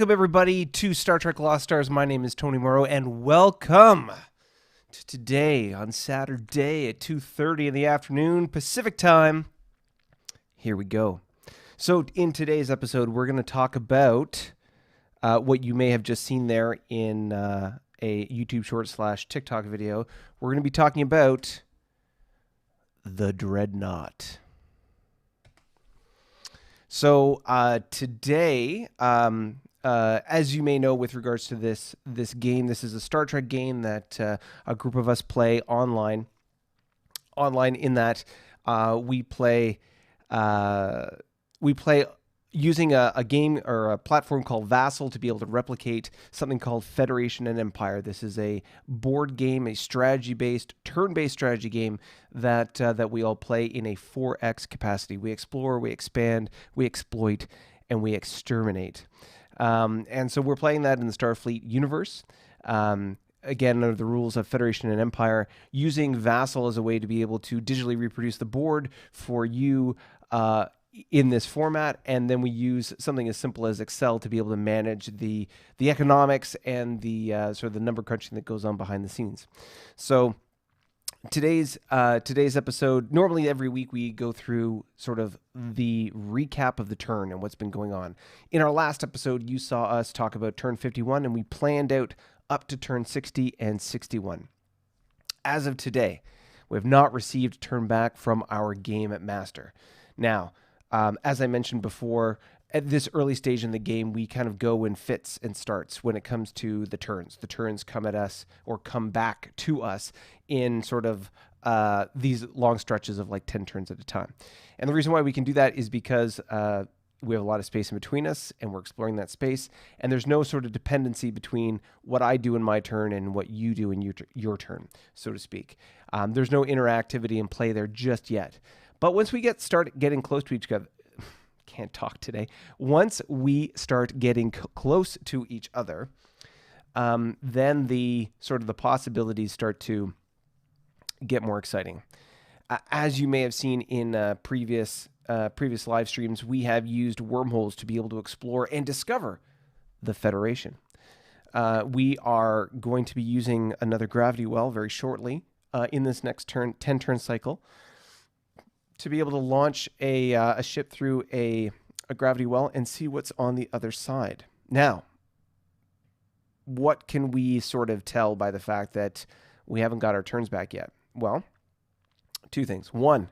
Welcome, everybody, to Star Trek Lost Stars. My name is Tony Morrow, and welcome to today on Saturday at 2:30 in the afternoon, Pacific time. Here we go. So in today's episode, we're going to talk about what you may have just seen there in a YouTube short / TikTok video. We're going to be talking about the Dreadnought. So today, as you may know, with regards to this game, this is a Star Trek game that a group of us play online. Online in that we play using a game or a platform called Vassal to be able to replicate something called Federation and Empire. This is a board game, a strategy-based, turn-based strategy game that we all play in a 4X capacity. We explore, we expand, we exploit, and we exterminate. And so we're playing that in the Starfleet universe. Again, under the rules of Federation and Empire, using Vassal as a way to be able to digitally reproduce the board for you in this format, and then we use something as simple as Excel to be able to manage the economics and the sort of the number crunching that goes on behind the scenes. So today's episode, normally every week we go through sort of the recap of the turn and what's been going on. In our last episode, you saw us talk about turn 51, and we planned out up to turn 60 and 61. As of today, we have not received a turn back from our game at Master. Now, as I mentioned before, at this early stage in the game, we kind of go in fits and starts when it comes to the turns. The turns come at us or come back to us in sort of these long stretches of like 10 turns at a time. And the reason why we can do that is because we have a lot of space in between us, and we're exploring that space. And there's no sort of dependency between what I do in my turn and what you do in your turn, so to speak. There's no interactivity in play there just yet. But once we start getting close to each other, can't talk today. Once we start getting close to each other, then the possibilities start to get more exciting. As you may have seen in previous live streams, we have used wormholes to be able to explore and discover the Federation. We are going to be using another gravity well very shortly in this next 10-turn cycle, to be able to launch a ship through a gravity well and see what's on the other side. Now, what can we sort of tell by the fact that we haven't got our turns back yet? Well, two things. One,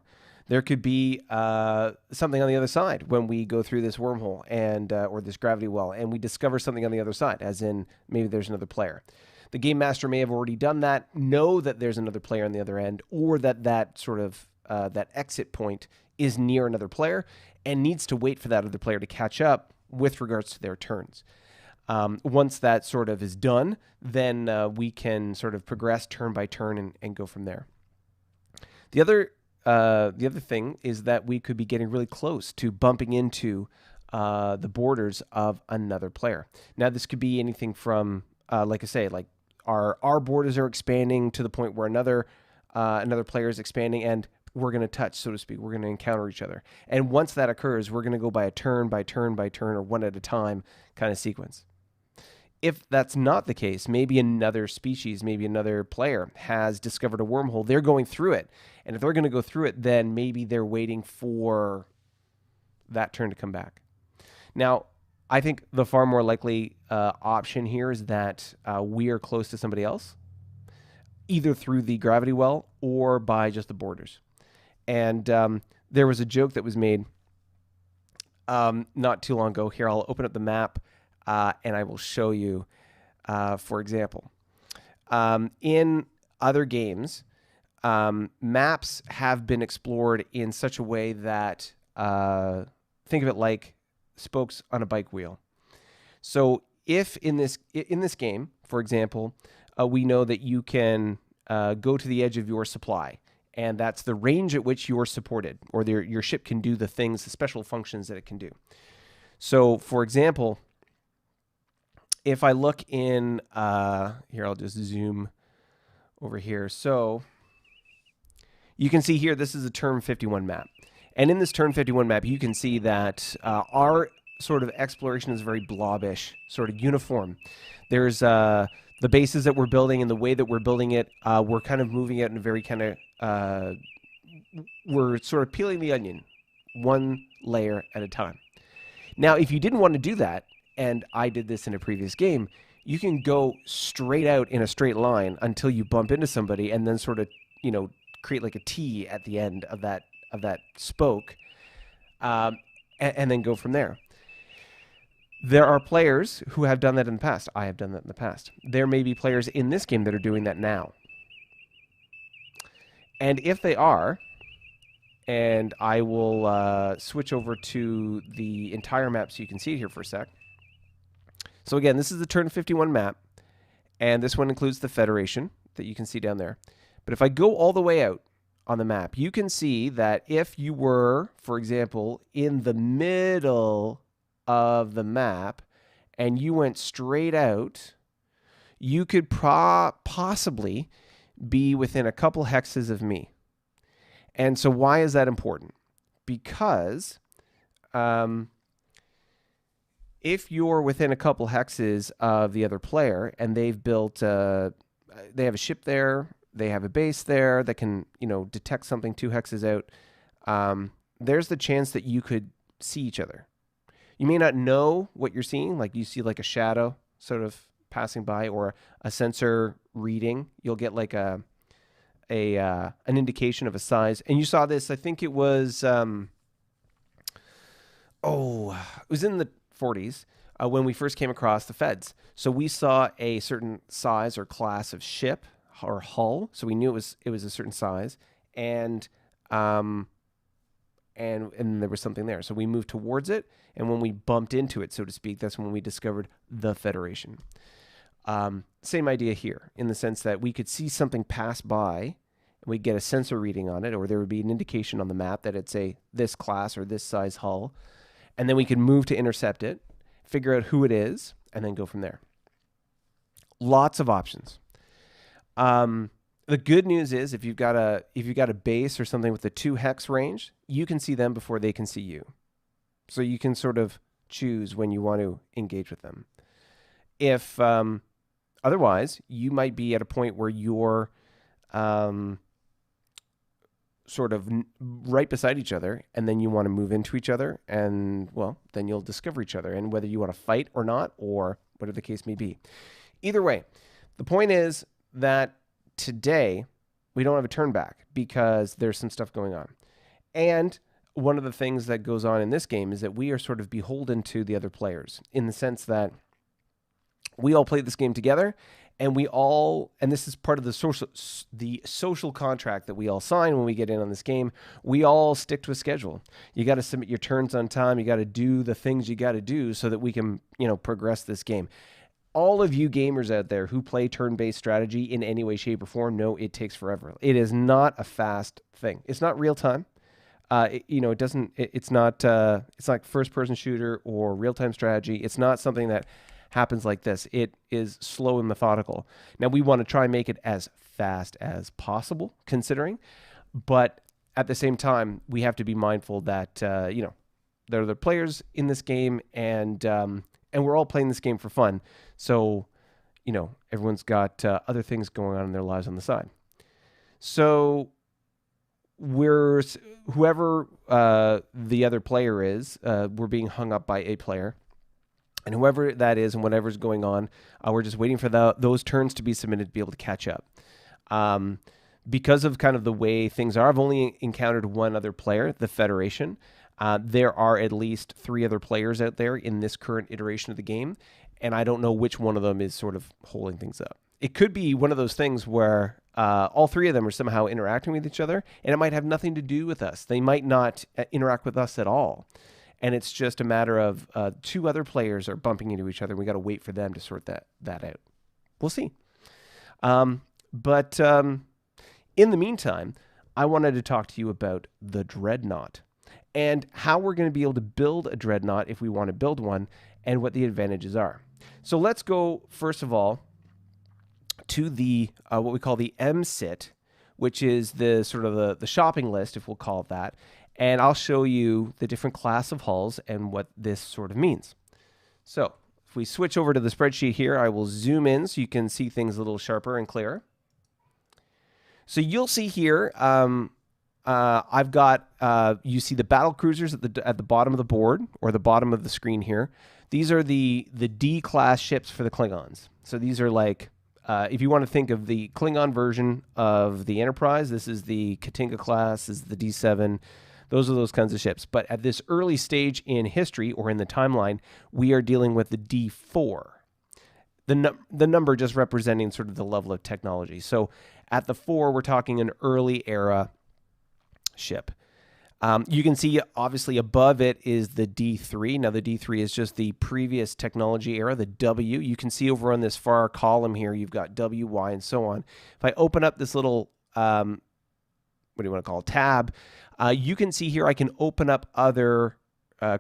there could be something on the other side when we go through this wormhole and or this gravity well, and we discover something on the other side, as in maybe there's another player. The game master may have already done that, know that there's another player on the other end, or that sort of that exit point is near another player and needs to wait for that other player to catch up with regards to their turns. Once that sort of is done, then we can sort of progress turn by turn and go from there. The other thing is that we could be getting really close to bumping into the borders of another player. Now, this could be anything from, like I say, like our borders are expanding to the point where another player is expanding, and we're going to touch, so to speak. We're going to encounter each other. And once that occurs, we're going to go by a turn by turn by turn, or one at a time kind of sequence. If that's not the case, maybe another species, maybe another player has discovered a wormhole. They're going through it. And if they're going to go through it, then maybe they're waiting for that turn to come back. Now, I think the far more likely option here is that we are close to somebody else, either through the gravity well or by just the borders. And there was a joke that was made not too long ago. Here, I'll open up the map and I will show you, for example. In other games, maps have been explored in such a way that, think of it like spokes on a bike wheel. So if in this game, for example, we know that you can go to the edge of your supply, and that's the range at which you're supported, or your ship can do the things, the special functions that it can do. So, for example, if I look in, here, I'll just zoom over here. So you can see here, this is a turn 51 map. And in this turn 51 map, you can see that our sort of exploration is very blobbish, sort of uniform. There's the bases that we're building and the way that we're building it, we're kind of moving it in a very kind of, we're sort of peeling the onion one layer at a time. Now, if you didn't want to do that, and I did this in a previous game, you can go straight out in a straight line until you bump into somebody and then sort of, you know, create like a T at the end of that spoke, and then go from there. There are players who have done that in the past. I have done that in the past. There may be players in this game that are doing that now. And if they are, and I will switch over to the entire map so you can see it here for a sec. So again, this is the turn 51 map, and this one includes the Federation that you can see down there. But if I go all the way out on the map, you can see that if you were, for example, in the middle of the map and you went straight out, you could possibly be within a couple hexes of me. And so why is that important? Because if you're within a couple hexes of the other player and they've built, they have a ship there, they have a base there that can, you know, detect something 2 hexes out, there's the chance that you could see each other. You may not know what you're seeing, like you see like a shadow sort of passing by or a sensor reading. You'll get like an indication of a size. And you saw this, I think it was, it was in the 40s when we first came across the Feds. So we saw a certain size or class of ship or hull, so we knew it was a certain size, and there was something there. So we moved towards it, and when we bumped into it, so to speak, that's when we discovered the Federation. Same idea here, in the sense that we could see something pass by, and we'd get a sensor reading on it, or there would be an indication on the map that it's this class or this size hull, and then we could move to intercept it, figure out who it is, and then go from there. Lots of options. The good news is if you've got a base or something with a 2 hex range, you can see them before they can see you. So you can sort of choose when you want to engage with them. If otherwise, you might be at a point where you're sort of right beside each other, and then you want to move into each other, and well, then you'll discover each other, and whether you want to fight or not, or whatever the case may be. Either way, the point is that today we don't have a turn back because there's some stuff going on. And one of the things that goes on in this game is that we are sort of beholden to the other players, in the sense that we all play this game together, and and this is part of the social contract that we all sign when we get in on this game. We all stick to a schedule. You got to submit your turns on time. You got to do the things you got to do so that we can, you know, progress this game. All of you gamers out there who play turn-based strategy in any way, shape, or form know it takes forever. It is not a fast thing. It's not real time. It's like first-person shooter or real-time strategy. It's not something that happens like this. It is slow and methodical. Now, we want to try and make it as fast as possible, considering, but at the same time, we have to be mindful that, there are the players in this game, and we're all playing this game for fun. So, everyone's got other things going on in their lives on the side. So whoever the other player is, we're being hung up by a player. And whoever that is and whatever's going on, we're just waiting for those turns to be submitted to be able to catch up. Because of kind of the way things are, I've only encountered one other player, the Federation. There are at least 3 other players out there in this current iteration of the game, and I don't know which one of them is sort of holding things up. It could be one of those things where all 3 of them are somehow interacting with each other, and it might have nothing to do with us. They might not interact with us at all. And it's just a matter of 2 other players are bumping into each other. We got to wait for them to sort that out. We'll see. But in the meantime, I wanted to talk to you about the Dreadnought and how we're going to be able to build a Dreadnought if we want to build one, and what the advantages are. So let's go, first of all, to the what we call the MSIT, which is the sort of the shopping list, if we'll call it that. And I'll show you the different class of hulls and what this sort of means. So if we switch over to the spreadsheet here, I will zoom in so you can see things a little sharper and clearer. So you'll see here, I've got, you see the battle cruisers at the bottom of the board, or the bottom of the screen here. These are the D-class ships for the Klingons. So these are like, if you want to think of the Klingon version of the Enterprise, this is the Katinga class, this is the D7. Those are those kinds of ships. But at this early stage in history, or in the timeline, we are dealing with the D4. The number just representing sort of the level of technology. So at the 4, we're talking an early era ship. You can see obviously above it is the D3. Now the D3 is just the previous technology era, the W. You can see over on this far column here, you've got W, Y, and so on. If I open up this little, what do you want to call it, tab, you can see here I can open up other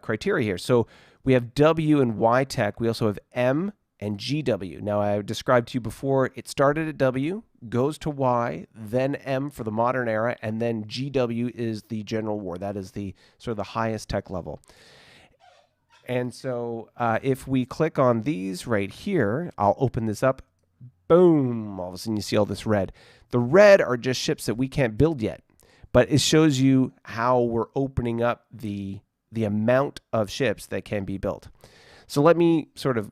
criteria here. So we have W and Y tech. We also have M and GW. Now, I described to you before, it started at W, goes to Y, then M for the modern era, and then GW is the general war. That is the sort of the highest tech level. And so if we click on these right here, I'll open this up. Boom, all of a sudden you see all this red. The red are just ships that we can't build yet, but it shows you how we're opening up the amount of ships that can be built. So let me sort of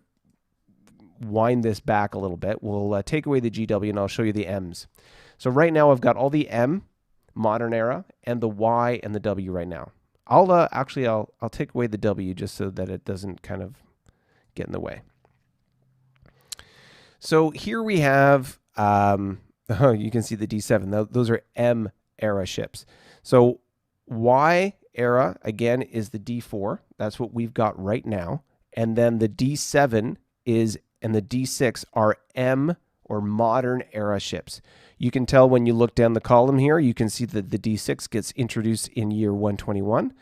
wind this back a little bit. We'll take away the GW and I'll show you the M's. So right now I've got all the M, modern era, and the Y and the W right now. I'll take away the W just so that it doesn't kind of get in the way. So here we have, you can see the D7. Those are M era ships. So Y era, again, is the D4. That's what we've got right now. And then the D7 and the D6 are M or modern era ships. You can tell when you look down the column here, you can see that the D6 gets introduced in year 121.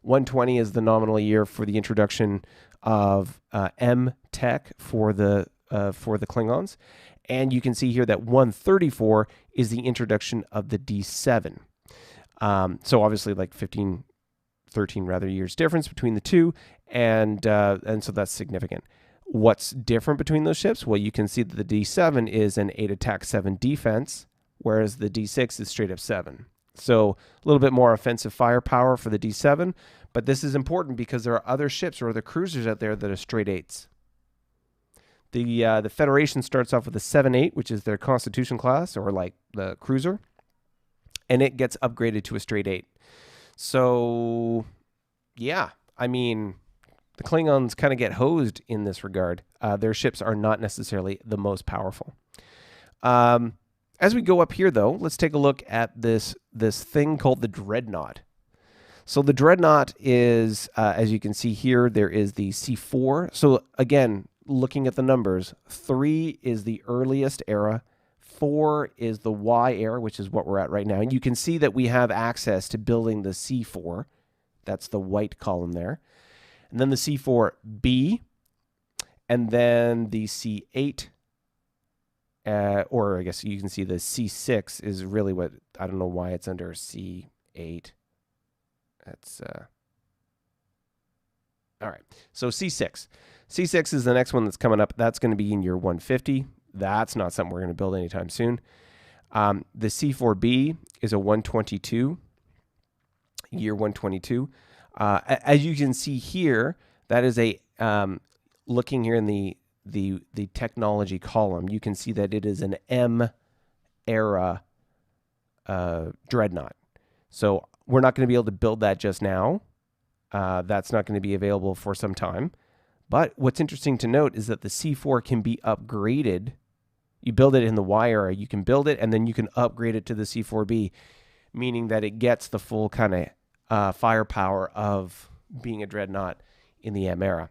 120 is the nominal year for the introduction of M tech for the Klingons. And you can see here that 134 is the introduction of the D7. So obviously like 13 rather years difference between the two. And so that's significant. What's different between those ships? Well, you can see that the D7 is an 8 attack, 7 defense, whereas the D6 is straight up 7. So a little bit more offensive firepower for the D7, but this is important because there are other ships or other cruisers out there that are straight 8s. The Federation starts off with a 7-8, which is their Constitution class, or like the cruiser, and it gets upgraded to a straight 8. So, yeah, I mean, the Klingons kind of get hosed in this regard. Their ships are not necessarily the most powerful. As we go up here, though, let's take a look at this thing called the Dreadnought. So the Dreadnought is, as you can see here, there is the C4. So again, looking at the numbers, 3 is the earliest era. 4 is the Y era, which is what we're at right now. And you can see that we have access to building the C4. That's the white column there. And then the C4B, and then the C8, or I guess you can see the C6 is really what, I don't know why it's under C8. That's, all right, so C6. C6 is the next one that's coming up. That's going to be in year 150. That's not something we're going to build anytime soon. The C4B is a 122, year 122. As you can see here, that is a, looking here in the technology column, you can see that it is an M era Dreadnought. So we're not going to be able to build that just now. That's not going to be available for some time. But what's interesting to note is that the C4 can be upgraded. You build it in the Y era, you can build it, and then you can upgrade it to the C4B, meaning that it gets the full kind of firepower of being a Dreadnought in the M era.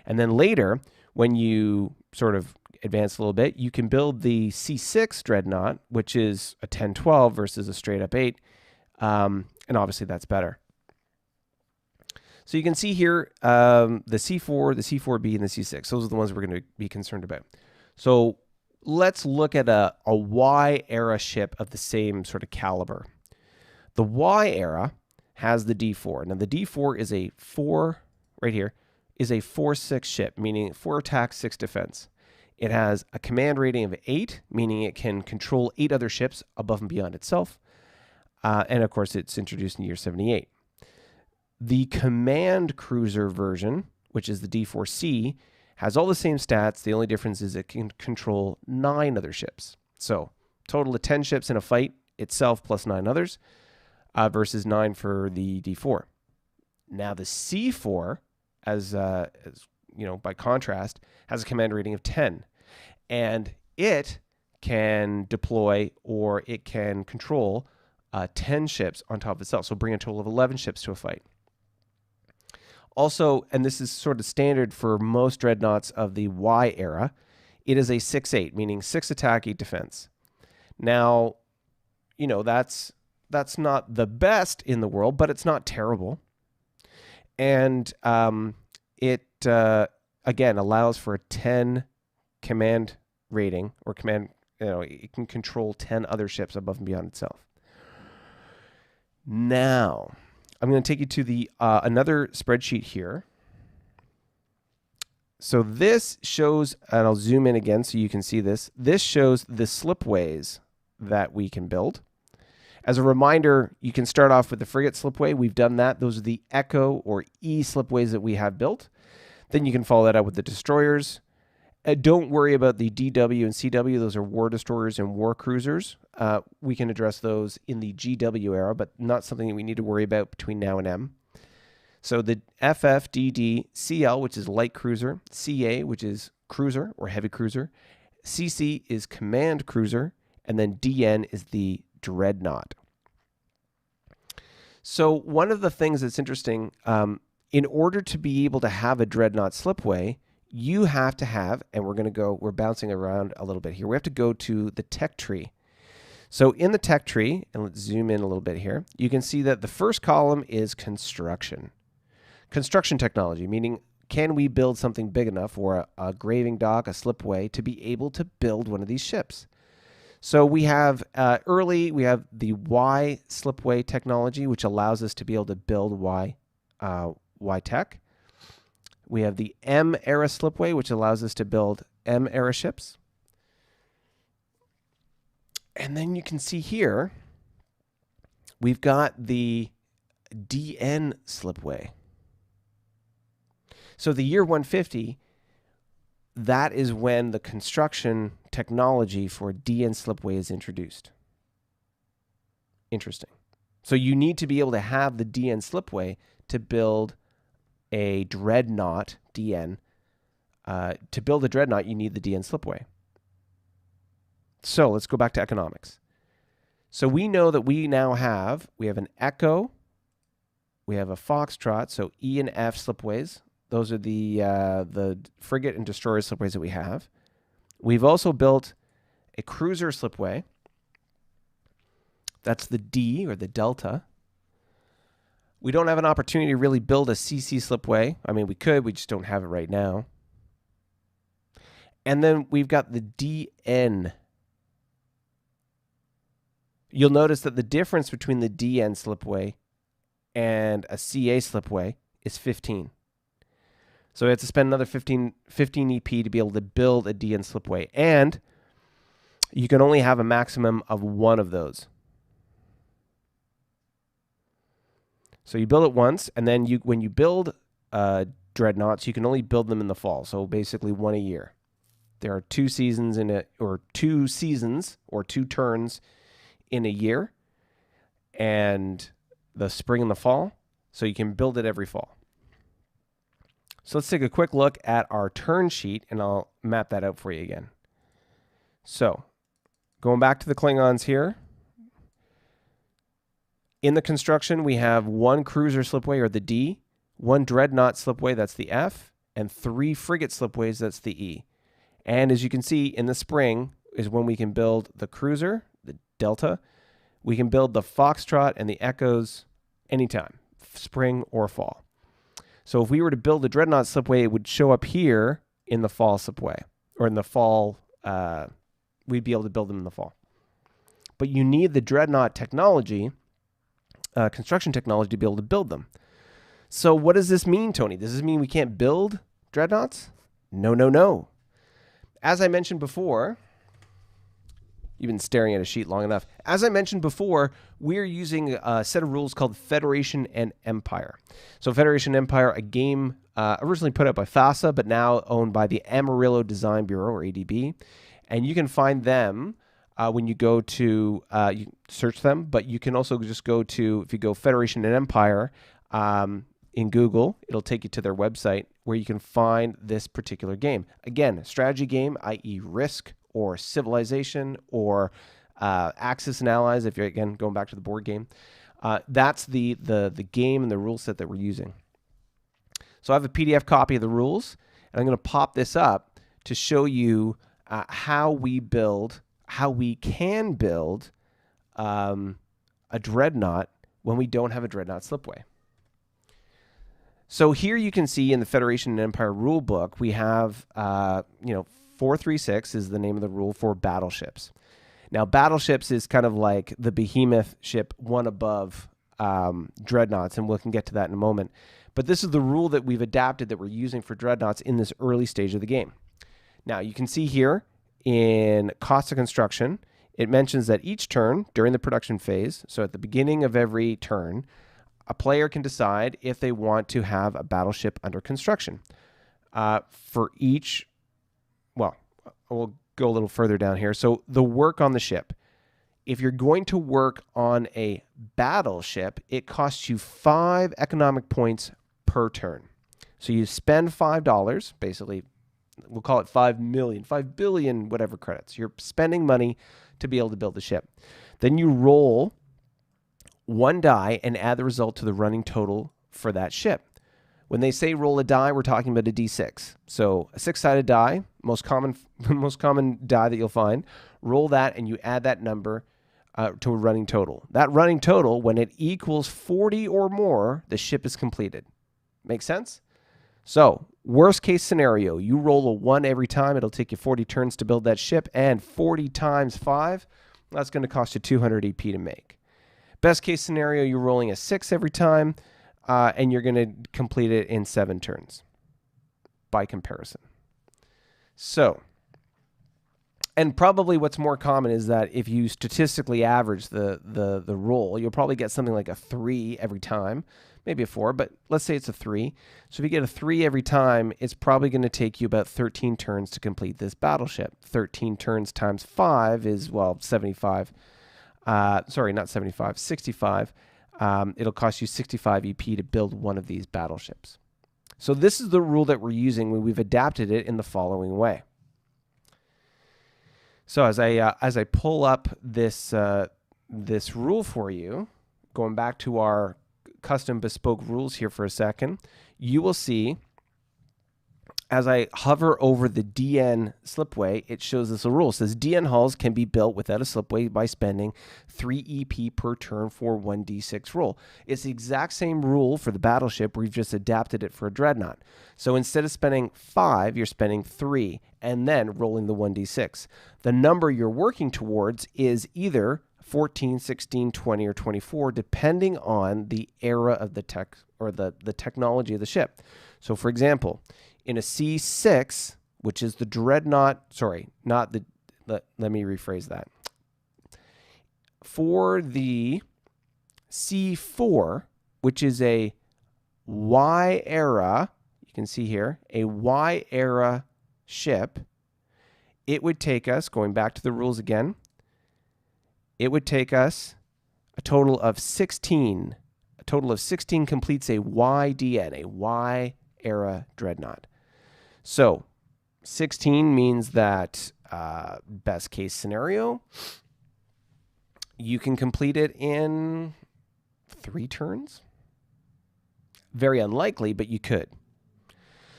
And then later, when you sort of advance a little bit, you can build the C6 Dreadnought, which is a 10-12 versus a straight up 8. And obviously that's better. So you can see here the C4, the C4B, and the C6. Those are the ones we're going to be concerned about. So let's look at a Y era ship of the same sort of caliber. The Y era has the D4. Now the D4 is a 4, right here, is a 4-6 ship, meaning 4 attack, 6 defense. It has a command rating of 8, meaning it can control 8 other ships above and beyond itself. And of course, it's introduced in year 78. The command cruiser version, which is the D4C, has all the same stats. The only difference is it can control 9 other ships. So total of 10 ships in a fight itself plus 9 others versus 9 for the D4. Now the C4, as you know, by contrast, has a command rating of 10. And it can deploy or it can control 10 ships on top of itself. So bring a total of 11 ships to a fight. Also, and this is sort of standard for most dreadnoughts of the Y era, it is a 6-8, meaning 6 attack, 8 defense. Now, you know, that's not the best in the world, but it's not terrible. And it, again, allows for a 10 command rating or command, you know, it can control 10 other ships above and beyond itself. Now, I'm going to take you to the another spreadsheet here. So this shows, and I'll zoom in again so you can see this. This shows the slipways that we can build. As a reminder, you can start off with the frigate slipway. We've done that. Those are the Echo or E slipways that we have built. Then you can follow that up with the destroyers. Don't worry about the DW and CW. Those are war destroyers and war cruisers. We can address those in the GW era, but not something that we need to worry about between now and M. So the FF, DD, CL, which is light cruiser, CA, which is cruiser or heavy cruiser, CC is command cruiser, and then DN is the Dreadnought. So one of the things that's interesting, in order to be able to have a Dreadnought slipway, you have to have, and we're bouncing around a little bit here. We have to go to the tech tree. So in the tech tree, and let's zoom in a little bit here, you can see that the first column is construction. Construction technology, meaning can we build something big enough or a graving dock, a slipway to be able to build one of these ships? So we have we have the Y slipway technology, which allows us to be able to build Y tech. We have the M era slipway, which allows us to build M era ships. And then you can see here, we've got the DN slipway. So the year 150, that is when the construction technology for DN slipway is introduced. Interesting. So you need to be able to have the DN slipway to build a Dreadnought DN. To build a Dreadnought, you need the DN slipway. So let's go back to economics. So we know that we have an Echo, we have a Foxtrot, so E and F slipways. Those are the frigate and destroyer slipways that we have. We've also built a cruiser slipway. That's the D or the Delta. We don't have an opportunity to really build a CC slipway. I mean, we could, we just don't have it right now. And then we've got the DN. You'll notice that the difference between the DN slipway and a CA slipway is 15. So we have to spend another 15 EP to be able to build a DN slipway. And you can only have a maximum of one of those. So you build it once, and then when you build dreadnoughts, you can only build them in the fall. So basically one a year. There are 2 seasons or 2 turns in a year, and the spring and the fall. So you can build it every fall. So let's take a quick look at our turn sheet, and I'll map that out for you again. So going back to the Klingons here. In the construction, we have 1 cruiser slipway, or the D, 1 dreadnought slipway, that's the F, and 3 frigate slipways, that's the E. And as you can see, in the spring is when we can build the cruiser, the Delta. We can build the Foxtrot and the Echoes anytime, spring or fall. So if we were to build a dreadnought slipway, it would show up here in the fall slipway, or in the fall, we'd be able to build them in the fall. But you need the dreadnought technology construction technology to be able to build them. So what does this mean, Tony? Does this mean we can't build dreadnoughts? No, no, no. As I mentioned before, you've been staring at a sheet long enough. As I mentioned before, we're using a set of rules called Federation and Empire. So Federation and Empire, a game originally put out by FASA, but now owned by the Amarillo Design Bureau, or ADB. And you can find them when you go to, you search them, but you can also just go to, if you go Federation and Empire, in Google, it'll take you to their website where you can find this particular game. Again, a strategy game, i.e. Risk or Civilization or Axis and Allies, if you're, again, going back to the board game. That's the game and the rule set that we're using. So I have a PDF copy of the rules, and I'm going to pop this up to show you how we can build a dreadnought when we don't have a dreadnought slipway. So here you can see in the Federation and Empire rule book, we have, 436 is the name of the rule for battleships. Now, battleships is kind of like the behemoth ship, one above dreadnoughts, and we can get to that in a moment. But this is the rule that we've adapted that we're using for dreadnoughts in this early stage of the game. Now, you can see here in cost of construction, it mentions that each turn during the production phase, so at the beginning of every turn, a player can decide if they want to have a battleship under construction. For each, well, we'll go a little further down here. So the work on the ship. If you're going to work on a battleship, it costs you 5 economic points per turn. So you spend $5, basically, we'll call it 5 million, 5 billion, whatever credits. You're spending money to be able to build the ship. Then you roll 1 die and add the result to the running total for that ship. When they say roll a die, we're talking about a D6. So a 6-sided die, most common die that you'll find. Roll that and you add that number to a running total. That running total, when it equals 40 or more, the ship is completed. Make sense? So worst case scenario, you roll a 1 every time. It'll take you 40 turns to build that ship, and 40 times 5, that's going to cost you 200 EP to make. Best case scenario, you're rolling a 6 every time, and you're going to complete it in 7 turns by comparison. So, and probably what's more common is that if you statistically average the roll, you'll probably get something like a 3 every time, maybe a 4, but let's say it's a 3. So if you get a 3 every time, it's probably going to take you about 13 turns to complete this battleship. 13 turns times 5 is, well, 75. Sorry, not 75, 65. It'll cost you 65 EP to build one of these battleships. So this is the rule that we're using when we've adapted it in the following way. So as I pull up this this rule for you, going back to our custom bespoke rules here for a second, you will see as I hover over the DN slipway, it shows us a rule. It says DN hulls can be built without a slipway by spending 3 EP per turn for 1d6 roll. It's the exact same rule for the battleship. We've just adapted it for a dreadnought. So instead of spending 5, you're spending 3 and then rolling the 1d6. The number you're working towards is either 14, 16, 20, or 24, depending on the era of the tech or the technology of the ship. So for example, in a C6, which is the dreadnought, sorry, not the, let me rephrase that. For the C4, which is a Y era, you can see here, a Y era ship, it would take us, going back to the rules again, it would take us a total of 16. A total of 16 completes a YDN, a Y era dreadnought. So 16 means that best case scenario, you can complete it in 3 turns. Very unlikely, but you could.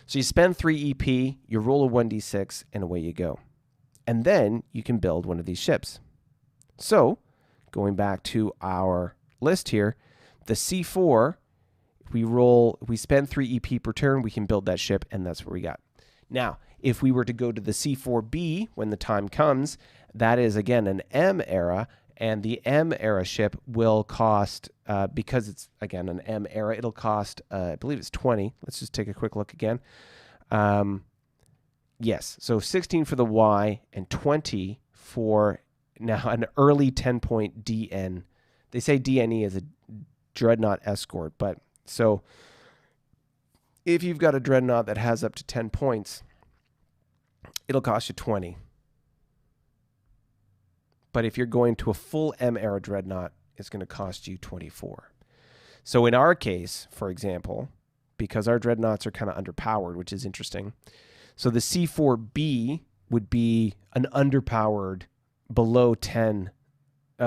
So you spend 3 EP, you roll a 1d6, and away you go. And then you can build one of these ships. So going back to our list here, the C4, if we spend 3 EP per turn, we can build that ship, and that's what we got. Now, if we were to go to the C4B when the time comes, that is, again, an M era, And the M era ship will cost, because it's, again, an M era, it'll cost, I believe it's 20. Let's just take a quick look again. Yes, so 16 for the Y and 20 for now an early 10-point DN. They say DNE is a Dreadnought escort, but so if you've got a Dreadnought that has up to 10 points, it'll cost you 20. But if you're going to a full M era Dreadnought, it's going to cost you 24. So in our case, for example, because our Dreadnoughts are kind of underpowered, which is interesting. So the C4B would be an underpowered below 10,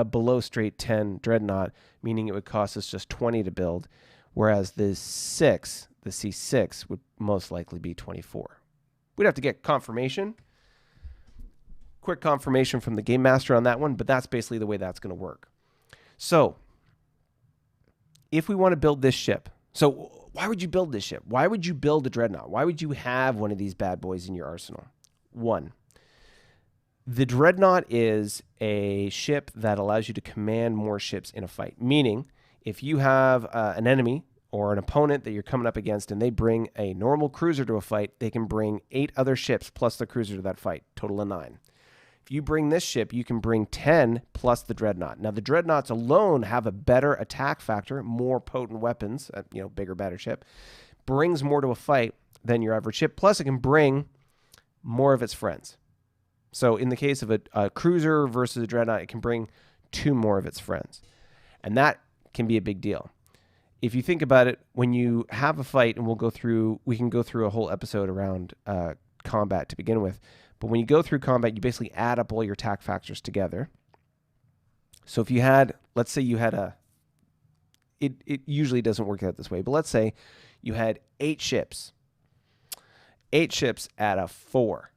below straight 10 Dreadnought, meaning it would cost us just 20 to build, whereas the C6 would most likely be 24. We'd have to get confirmation. Quick confirmation from the game master on that one, but that's basically the way that's going to work. So if we want to build this ship, so why would you build this ship? Why would you build a Dreadnought? Why would you have one of these bad boys in your arsenal? One, the Dreadnought is a ship that allows you to command more ships in a fight, meaning if you have an enemy or an opponent that you're coming up against and they bring a normal cruiser to a fight, they can bring 8 other ships plus the cruiser to that fight, total of 9. If you bring this ship, you can bring 10 plus the Dreadnought. Now, the Dreadnoughts alone have a better attack factor, more potent weapons, bigger, better ship, brings more to a fight than your average ship, plus it can bring more of its friends. So in the case of a cruiser versus a Dreadnought, it can bring 2 more of its friends. And that can be a big deal. If you think about it, when you have a fight, and we can go through a whole episode around combat to begin with, but when you go through combat, you basically add up all your attack factors together. So if you had, let's say you had it usually doesn't work out this way, but let's say you had 8 ships. 8 ships at a 4.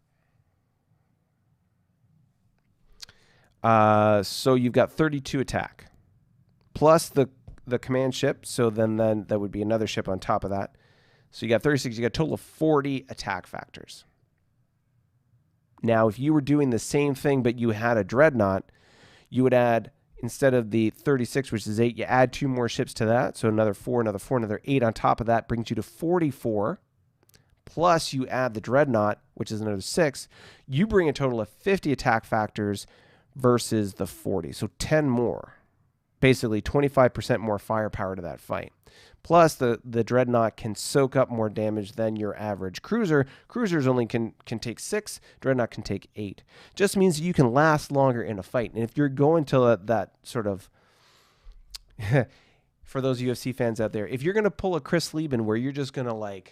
So you've got 32 attack. Plus the command ship, so then that would be another ship on top of that. So you got 36, you got a total of 40 attack factors. Now, if you were doing the same thing, but you had a Dreadnought, you would add, instead of the 36, which is 8, you add 2 more ships to that. So another 4, another 4, another 8 on top of that brings you to 44. Plus you add the Dreadnought, which is another 6. You bring a total of 50 attack factors versus the 40. So 10 more. Basically 25% more firepower to that fight. Plus, the Dreadnought can soak up more damage than your average cruiser. Cruisers only can take 6. Dreadnought can take 8. Just means you can last longer in a fight. And if you're going to that sort of, for those UFC fans out there, if you're going to pull a Chris Lieben where you're just going to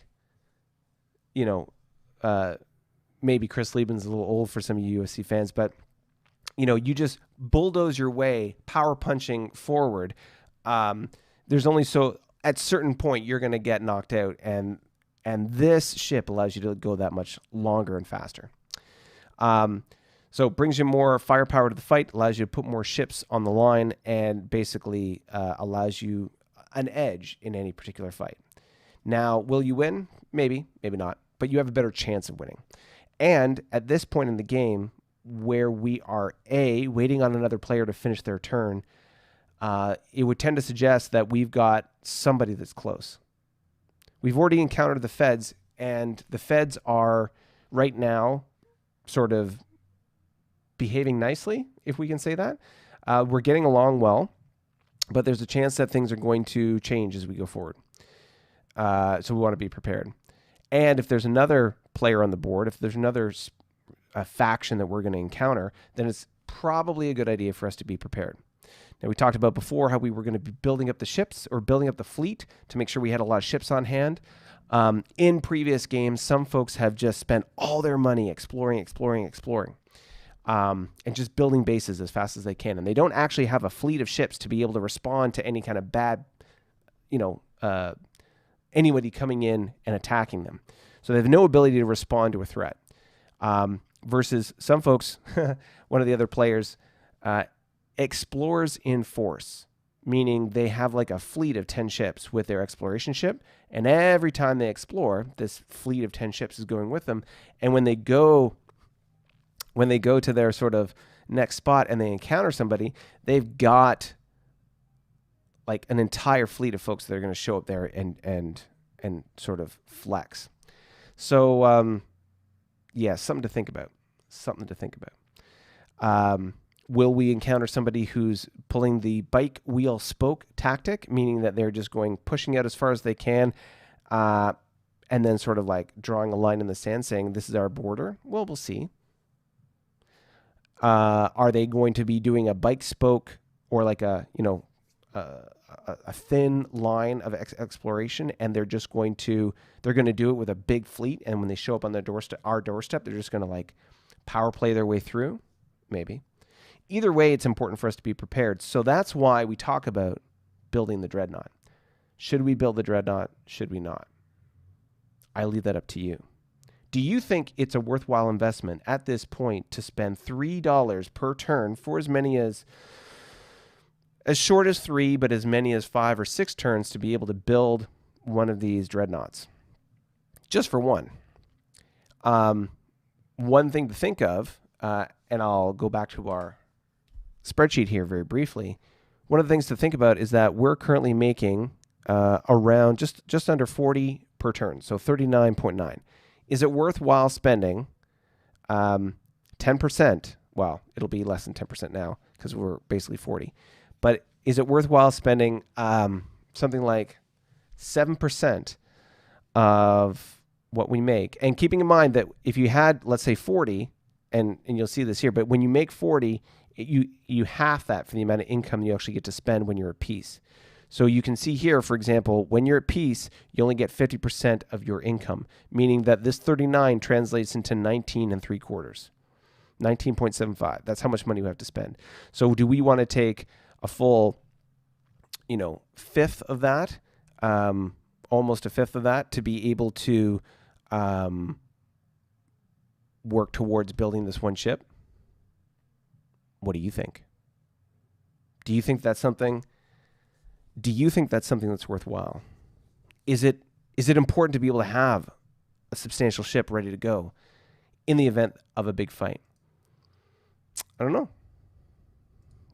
maybe Chris Lieben's a little old for some of you UFC fans, but you just bulldoze your way, power punching forward. There's only at certain point you're going to get knocked out, and this ship allows you to go that much longer and faster. So it brings you more firepower to the fight, allows you to put more ships on the line, and basically allows you an edge in any particular fight. Now, will you win? Maybe, maybe not, but you have a better chance of winning. And at this point in the game, where we are waiting on another player to finish their turn, it would tend to suggest that we've got somebody that's close. We've already encountered the Feds, and the Feds are right now sort of behaving nicely, if we can say that. We're getting along well, but there's a chance that things are going to change as we go forward. So we want to be prepared. And if there's another player on the board, if there's another faction that we're going to encounter, then it's probably a good idea for us to be prepared. Now, we talked about before how we were going to be building up the ships or building up the fleet to make sure we had a lot of ships on hand. In previous games, some folks have just spent all their money exploring, and just building bases as fast as they can. And they don't actually have a fleet of ships to be able to respond to any kind of bad, anybody coming in and attacking them. So they have no ability to respond to a threat. Versus some folks, one of the other players, explores in force, meaning they have like a fleet of 10 ships with their exploration ship, and every time they explore, this fleet of 10 ships is going with them, and when they go when they go to their sort of next spot and they encounter somebody, they've got like an entire fleet of folks that are going to show up there and sort of flex. So yeah, something to think about. Something to think about. Will we encounter somebody who's pulling the bike wheel spoke tactic, meaning that they're just pushing out as far as they can, and then sort of like drawing a line in the sand saying, this is our border? Well, we'll see. Are they going to be doing a bike spoke or like a thin line of exploration, and they're going to do it with a big fleet, and when they show up on our doorstep, they're just going to like power play their way through? Maybe. Either way, it's important for us to be prepared. So that's why we talk about building the Dreadnought. Should we build the Dreadnought? Should we not? I leave that up to you. Do you think it's a worthwhile investment at this point to spend $3 per turn for as short as 3, but as many as 5 or 6 turns to be able to build one of these Dreadnoughts? Just for one. One thing to think of, and I'll go back to our spreadsheet here very briefly. One of the things to think about is that we're currently making around just under 40 per turn, so 39.9. Is it worthwhile spending 10%? Well, it'll be less than 10% now because we're basically 40. But is it worthwhile spending something like 7% of what we make? And keeping in mind that if you had, let's say, 40, and you'll see this here, but when you make 40, you half that for the amount of income you actually get to spend when you're at peace. So you can see here, for example, when you're at peace, you only get 50% of your income, meaning that this 39 translates into 19 3/4, 19.75. That's how much money we have to spend. So do we want to take a full, fifth of that, almost a fifth of that, to be able to work towards building this one ship? What do you think? Do you think that's something that's worthwhile? Is it important to be able to have a substantial ship ready to go in the event of a big fight? I don't know.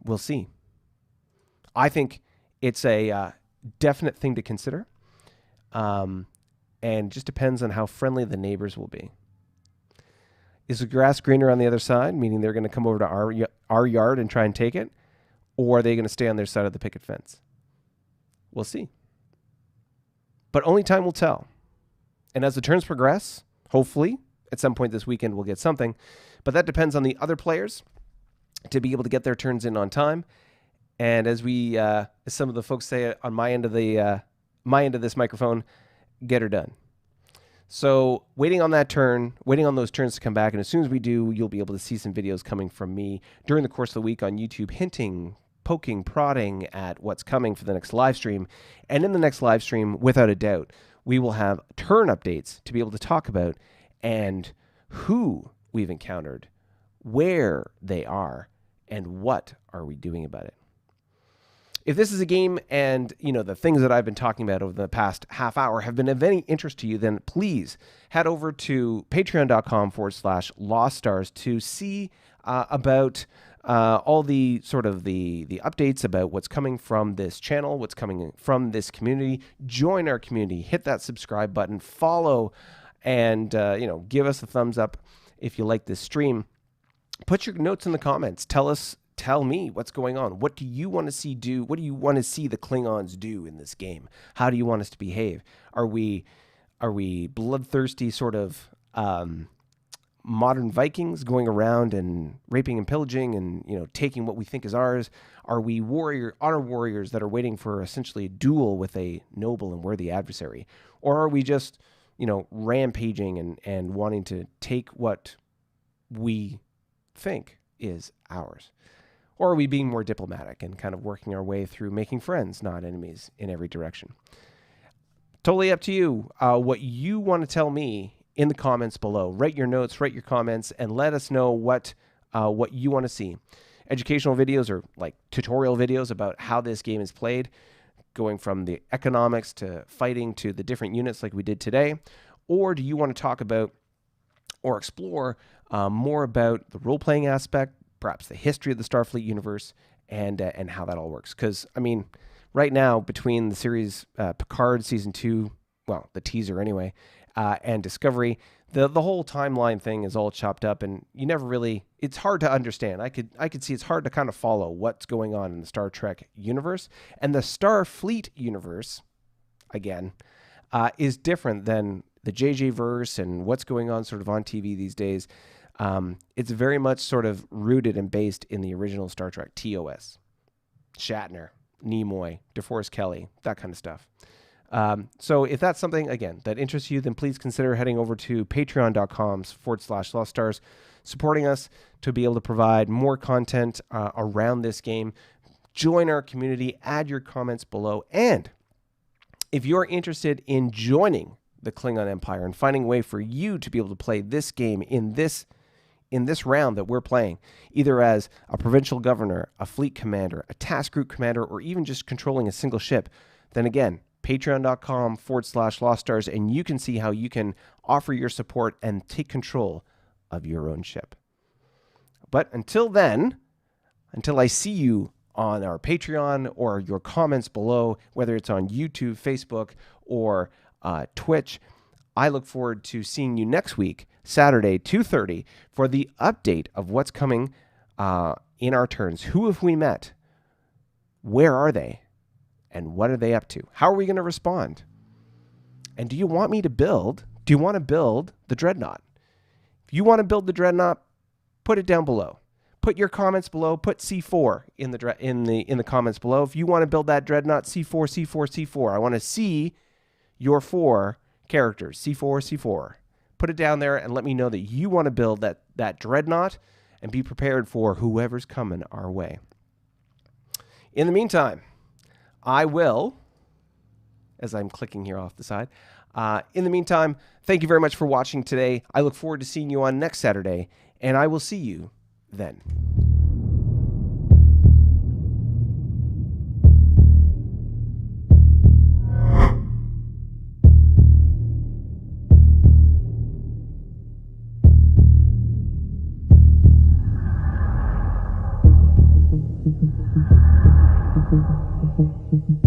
We'll see. I think it's a definite thing to consider, and just depends on how friendly the neighbors will be. Is the grass greener on the other side, meaning they're going to come over to our yard and try and take it, or are they going to stay on their side of the picket fence? We'll see. But only time will tell. And as the turns progress, hopefully, at some point this weekend we'll get something. But that depends on the other players to be able to get their turns in on time. And as some of the folks say on my end of this microphone, get her done. So waiting on those turns to come back. And as soon as we do, you'll be able to see some videos coming from me during the course of the week on YouTube, hinting, poking, prodding at what's coming for the next live stream. And in the next live stream, without a doubt, we will have turn updates to be able to talk about and who we've encountered, where they are, and what are we doing about it. If this is a game and, the things that I've been talking about over the past half hour have been of any interest to you, then please head over to patreon.com/Lost Stars to see about all the sort of the updates about what's coming from this channel, what's coming from this community. Join our community, hit that subscribe button, follow, and, give us a thumbs up if you like this stream. Put your notes in the comments. Tell me what's going on. What do you want to see do? What do you want to see the Klingons do in this game? How do you want us to behave? Are we bloodthirsty sort of modern Vikings going around and raping and pillaging and taking what we think is ours? Are we honor warriors that are waiting for essentially a duel with a noble and worthy adversary? Or are we just rampaging and wanting to take what we think is ours? Or are we being more diplomatic and kind of working our way through making friends, not enemies, in every direction? Totally up to you. What you want to tell me in the comments below. Write your notes, write your comments, and let us know what you want to see. Educational videos or like tutorial videos about how this game is played, going from the economics to fighting to the different units like we did today. Or do you want to talk about or explore more about the role-playing aspect, perhaps the history of the Starfleet universe, and how that all works. Because, I mean, right now, between the series Picard Season 2, well, the teaser anyway, and Discovery, the whole timeline thing is all chopped up, and you never really, it's hard to understand. I could see it's hard to kind of follow what's going on in the Star Trek universe. And the Starfleet universe, again, is different than the JJ verse and what's going on sort of on TV these days. It's very much sort of rooted and based in the original Star Trek, TOS, Shatner, Nimoy, DeForest Kelley, that kind of stuff. So if that's something, again, that interests you, then please consider heading over to patreon.com/Lost Stars, supporting us to be able to provide more content around this game. Join our community, add your comments below, and if you're interested in joining the Klingon Empire and finding a way for you to be able to play this game in this round that we're playing, either as a provincial governor, a fleet commander, a task group commander, or even just controlling a single ship, then again, patreon.com/Lost Stars, and you can see how you can offer your support and take control of your own ship. But until then, until I see you on our Patreon or your comments below, whether it's on YouTube, Facebook, or Twitch, I look forward to seeing you next week, Saturday, 2:30, for the update of what's coming in our turns. Who have we met? Where are they? And what are they up to? How are we going to respond? And do you want me to build? Do you want to build the Dreadnought? If you want to build the Dreadnought, put it down below. Put your comments below. Put C4 in the comments below. If you want to build that Dreadnought, C4, C4, C4. I want to see your 4 characters, C4, C4. Put it down there and let me know that you want to build that Dreadnought, and be prepared for whoever's coming our way. In the meantime, I will, as I'm clicking here off the side, in the meantime, thank you very much for watching today. I look forward to seeing you on next Saturday, and I will see you then. Thank you.